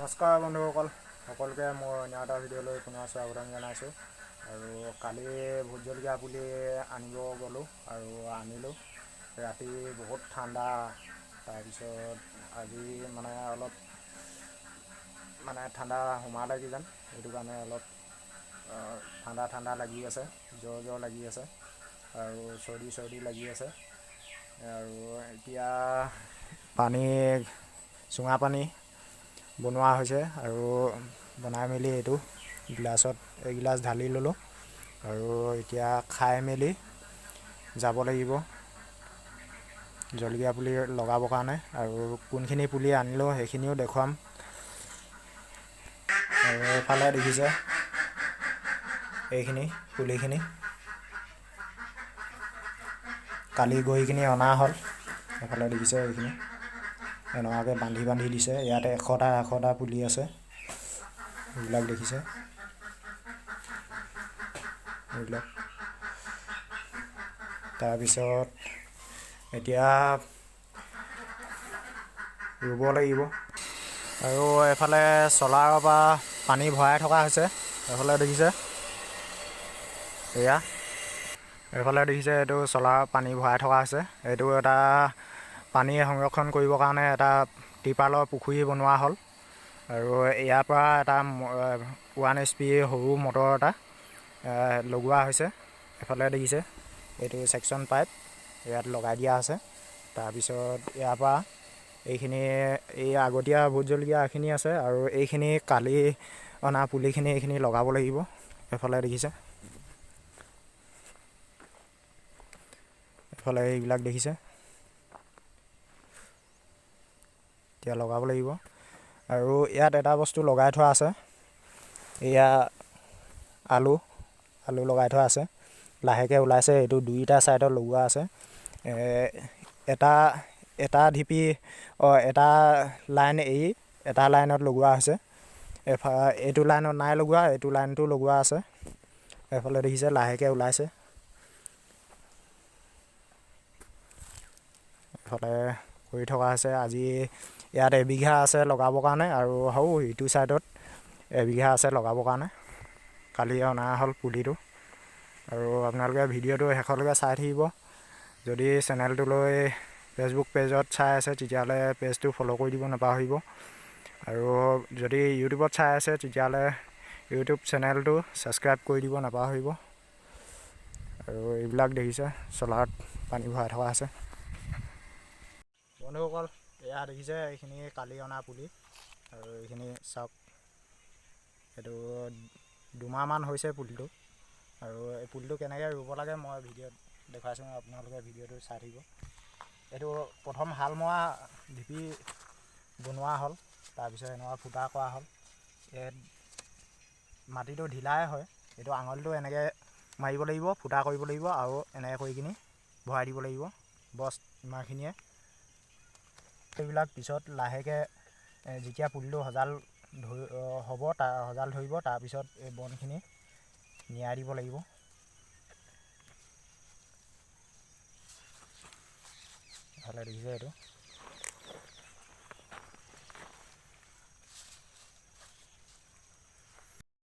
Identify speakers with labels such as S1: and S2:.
S1: নমস্কাৰ বন্ধুসকল, সকলোকে মোৰ অন্য এটা ভিডিঅ'লৈ পুনৰ স্বাগতম জনাইছোঁ। আৰু কালি ভোট জলকীয়া পুলি আনিব গ'লোঁ আৰু আনিলোঁ। ৰাতি বহুত ঠাণ্ডা, তাৰপিছত আজি অলপ ঠাণ্ডা সোমালে কিজান, সেইটো কাৰণে অলপ ঠাণ্ডা লাগি আছে, জ্বৰ লাগি আছে আৰু চৰ্দি লাগি আছে। আৰু এতিয়া চুঙা পানী বনোৱা হৈছে আৰু বনাই মেলি এইটো এগিলাচ ঢালি ল'লোঁ আৰু এতিয়া খাই মেলি যাব লাগিব জলকীয়া পুলি লগাবৰ কাৰণে। আৰু কোনখিনি পুলি আনিলোঁ সেইখিনিও দেখুৱাম। আৰু এইফালে দেখিছে এইখিনি পুলিখিনি কালি গৈ কিনি অনা হ'ল। এইফালে দেখিছে এইখিনি এনেকুৱাকৈ বান্ধি দিছে। ইয়াতে এশটা পুলি আছে, এইবিলাক দেখিছে। এইবিলাক তাৰপিছত এতিয়া ৰুব লাগিব। আৰু এইফালে চলাৰৰ পৰা পানী ভৰাই থকা হৈছে। এইফালে দেখিছে, এইফালে দেখিছে এইটো চলাৰৰ পানী ভৰাই থকা হৈছে। এইটো এটা পানী সংৰক্ষণ কৰিবৰ কাৰণে এটা ত্ৰিপালৰ পুখুৰী বনোৱা হ'ল। আৰু ইয়াৰ পৰা এটা 1 HP সৰু মটৰ এটা লগোৱা হৈছে। এফালে দেখিছে এইটো ছেকশ্যন পাইপ ইয়াত লগাই দিয়া আছে। তাৰপিছত ইয়াৰ পৰা এই আগতীয়া ভোট জলকীয়া এইখিনি আছে আৰু এইখিনি কালি অনা পুলিখিনি এইখিনি লগাব লাগিব। এফালে দেখিছে, এফালে এইবিলাক দেখিছে, এতিয়া লগাব লাগিব। আৰু ইয়াত এটা বস্তু লগাই থোৱা আছে, এয়া আলু লগাই থোৱা আছে, লাহেকৈ ওলাইছে। এইটো 2টা ছাইডত লগোৱা আছে। এটা ঢিপি এটা লাইন এৰি এটা লাইনত লগোৱা হৈছে। এইটো লাইনত নাই লগোৱা, এইটো লাইনটো লগোৱা আছে। এইফালে দেখিছে লাহেকৈ ওলাইছে। এইফালে কৰি থকা হৈছে। আজি ইয়াত এবিঘা আছে লগাবৰ কাৰণে আৰু ইটো ছাইডত এবিঘা আছে লগাবৰ কাৰণে। কালি অনা হ'ল পুলিটো। আৰু আপোনালোকে ভিডিঅ'টো শেষলৈকে চাই থাকিব। যদি চেনেলটোলৈ ফেচবুক পেজত চাই আছে তেতিয়াহ'লে পেজটো ফ'ল' কৰি দিব নাপাহৰিব। আৰু যদি ইউটিউবত চাই আছে তেতিয়াহ'লে ইউটিউব চেনেলটো ছাবস্ক্ৰাইব কৰি দিব নাপাহৰিব। আৰু এইবিলাক দেখিছে চলাৰত পানী ভৰাই থকা আছে। বন্ধুসকল, এয়া দেখিছে এইখিনি কালি অনা পুলি। আৰু এইখিনি চাওক, এইটো 2 মাহমান হৈছে পুলিটো। আৰু এই পুলিটো কেনেকৈ ৰুব লাগে মই ভিডিঅ'ত দেখুৱাইছোঁ, আপোনালোকে ভিডিঅ'টো চাই থাকিব। এইটো প্ৰথম হাল মৰা ঢিপি বনোৱা হ'ল, তাৰপিছত এনেকুৱা ফুটা কৰা হ'ল। মাটিটো ঢিলাই হয়, এইটো আঙুলিটো এনেকৈ মাৰিব লাগিব, ফুটা কৰিব লাগিব আৰু এনেকৈ কৰি কিনি ভৰাই দিব লাগিব। বছ ইমানখিনিয়ে। এইবিলাক পিছত লাহেকৈ যেতিয়া পুলিটো সজাল ধৰিব তাৰপিছত এই বনখিনি নিয়াই দিব লাগিব। ভালে দেখিছে এইটো।